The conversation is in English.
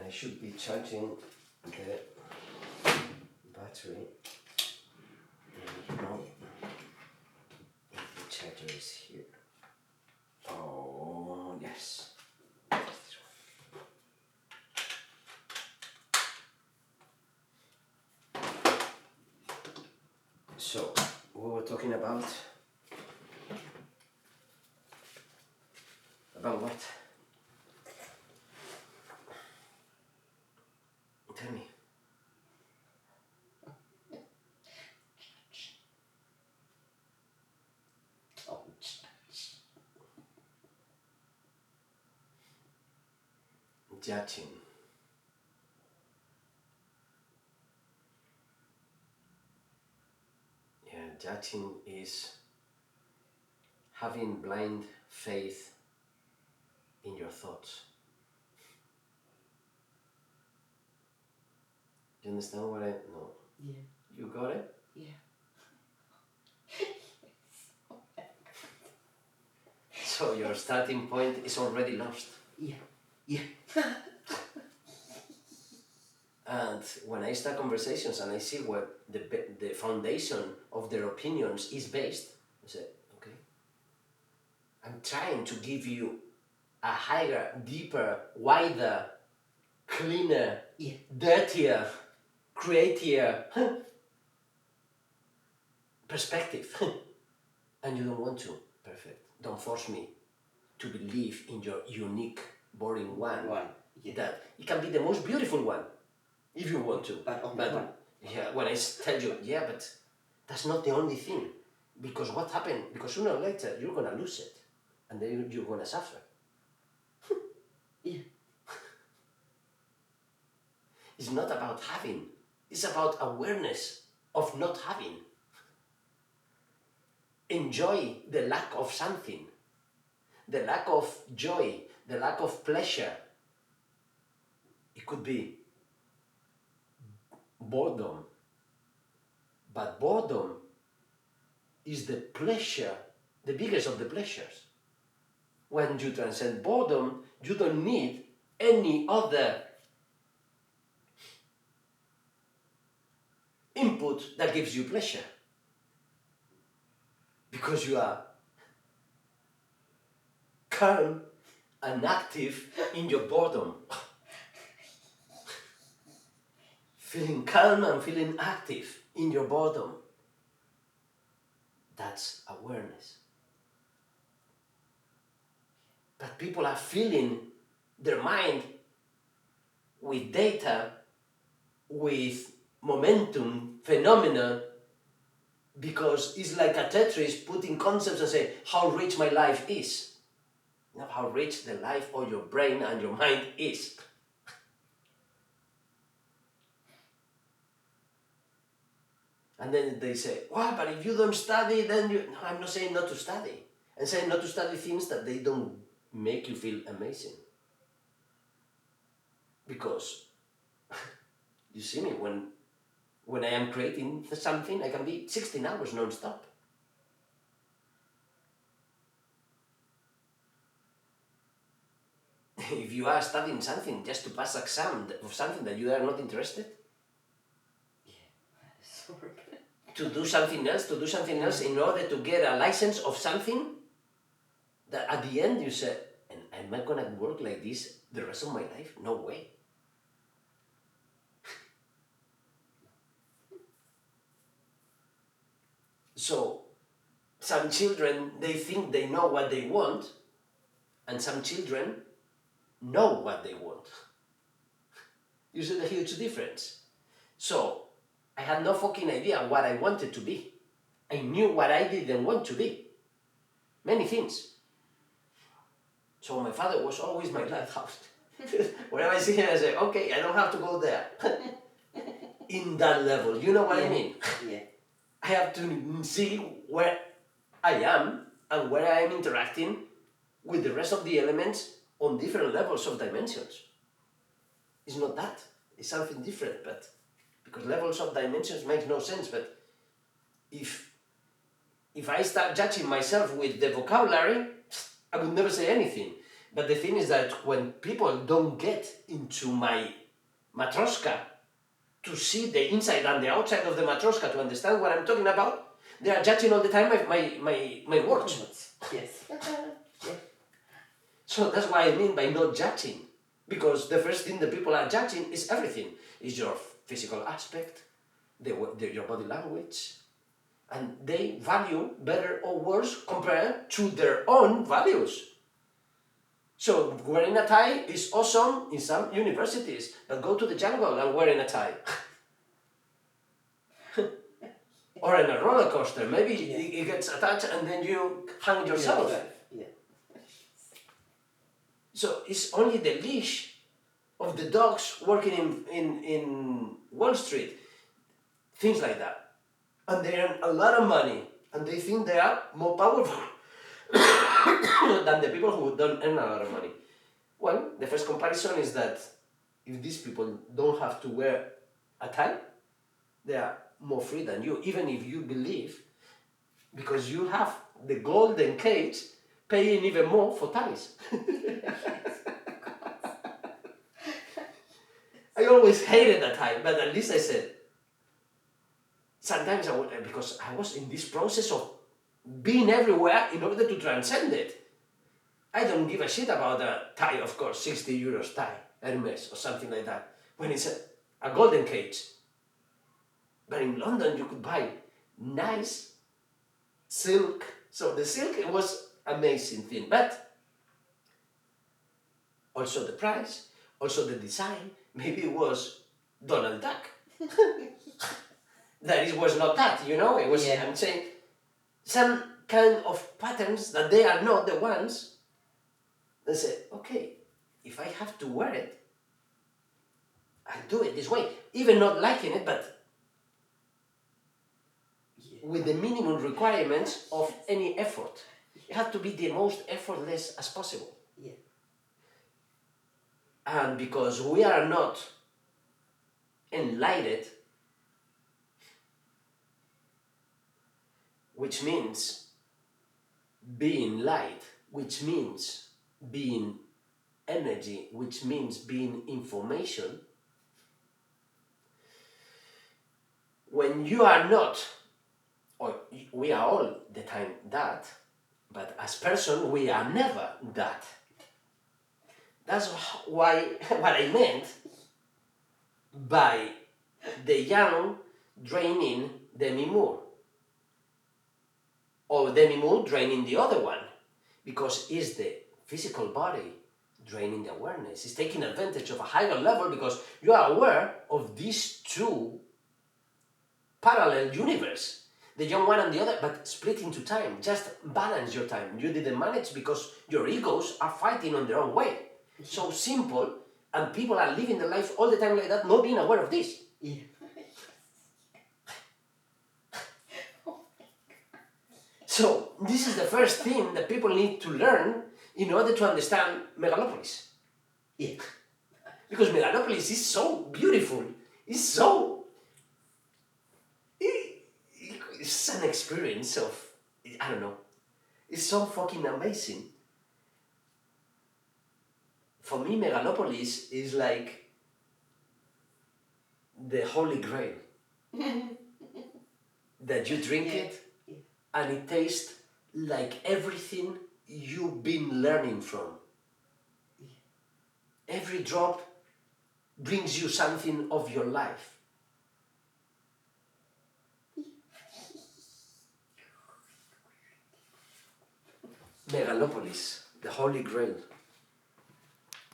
I should be charging the battery. No, if the charger is here. Oh, yes. This one. So, we were talking about what? Tell me. Judging. Yeah, judging is having blind faith in your thoughts. You understand what I... No. Yeah. You got it? Yeah. So your starting point is already lost. Yeah. Yeah. And when I start conversations and I see what the foundation of their opinions is based, I say, okay, I'm trying to give you a higher, deeper, wider, cleaner, Yeah. dirtier, creatier perspective. And you don't want to. Perfect. Don't force me to believe in your unique, boring one. Yeah. That it can be the most beautiful one, if you want to. But only one. Yeah, when I tell you, yeah, but that's not the only thing. Because what happened? Because sooner or later you're gonna lose it, and then you're gonna suffer. Yeah. It's not about having. It's about awareness of not having. Enjoy the lack of something, the lack of joy, the lack of pleasure. It could be boredom, but boredom is the pleasure, the biggest of the pleasures. When you transcend boredom, you don't need any other input that gives you pleasure. Because you are calm and active in your boredom. Feeling calm and feeling active in your boredom. That's awareness. But people are filling their mind with data, with momentum, phenomena, because it's like a Tetris putting concepts and say how rich my life is. Not how rich the life of your brain and your mind is. And then they say, well, but if you don't study, then you... No, I'm not saying not to study. I'm saying not to study things that they don't make you feel amazing. Because, you see me, when I am creating something, I can be 16 hours non-stop. If you are studying something just to pass exam of something that you are not interested, to do something else in order to get a license of something, that at the end you say, and am I gonna work like this the rest of my life? No way. So, some children, they think they know what they want, and some children know what they want. You see the huge difference? So, I had no fucking idea what I wanted to be. I knew what I didn't want to be. Many things. So my father was always my lighthouse. Whenever I see him, I say, okay, I don't have to go there. In that level, you know what I mean? Yeah. I have to see where I am and where I am interacting with the rest of the elements on different levels of dimensions. It's not that. It's something different, but because levels of dimensions makes no sense. But if I start judging myself with the vocabulary, I would never say anything. But the thing is that when people don't get into my matroska to see the inside and the outside of the matroska to understand what I'm talking about, they are judging all the time my words. Yes. Yeah. So that's what I mean by not judging. Because the first thing the people are judging is everything. Is your physical aspect, your body language, and they value better or worse compared to their own values. So wearing a tie is awesome in some universities, but go to the jungle and wearing a tie. Or in a roller coaster, maybe it gets attached and then you hang yourself. Yeah. So it's only the leash of the dogs working in Wall Street, things like that. And they earn a lot of money, and they think they are more powerful than the people who don't earn a lot of money. Well, the first comparison is that if these people don't have to wear a tie, they are more free than you, even if you believe, because you have the golden cage paying even more for ties. I always hated a tie, but at least I said, sometimes I would, because I was in this process of being everywhere in order to transcend it. I don't give a shit about a tie, of course, 60 euros tie, Hermes or something like that, when it's a golden cage. But in London you could buy nice silk. So the silk, it was amazing thing, but also the price, also the design, maybe it was Donald Duck. That it was not that, you know, it was, I'm saying, some kind of patterns that they are not the ones that say, okay, if I have to wear it, I'll do it this way. Even not liking it, but with the minimum requirements of any effort. It has to be the most effortless as possible. Yeah. And because we are not enlightened, which means being light, which means being energy, which means being information, when you are not, or we are all the time that, but as person we are never that. That's why what I meant by the young draining Demi Moore, or Demi Moore draining the other one, because it's the physical body draining the awareness. It's taking advantage of a higher level because you are aware of these two parallel universe, the young one and the other, but split into time. Just balance your time. You didn't manage because your egos are fighting on their own way. So simple, and people are living their life all the time like that, not being aware of this. Yeah. So this is the first thing that people need to learn in order to understand Megalopolis. Yeah. Because Megalopolis is so beautiful. It's an experience of, I don't know, it's so fucking amazing. For me, Megalopolis is like the holy grail. That you drink it and it tastes like everything you've been learning from. Every drop brings you something of your life. Megalopolis, the holy grail.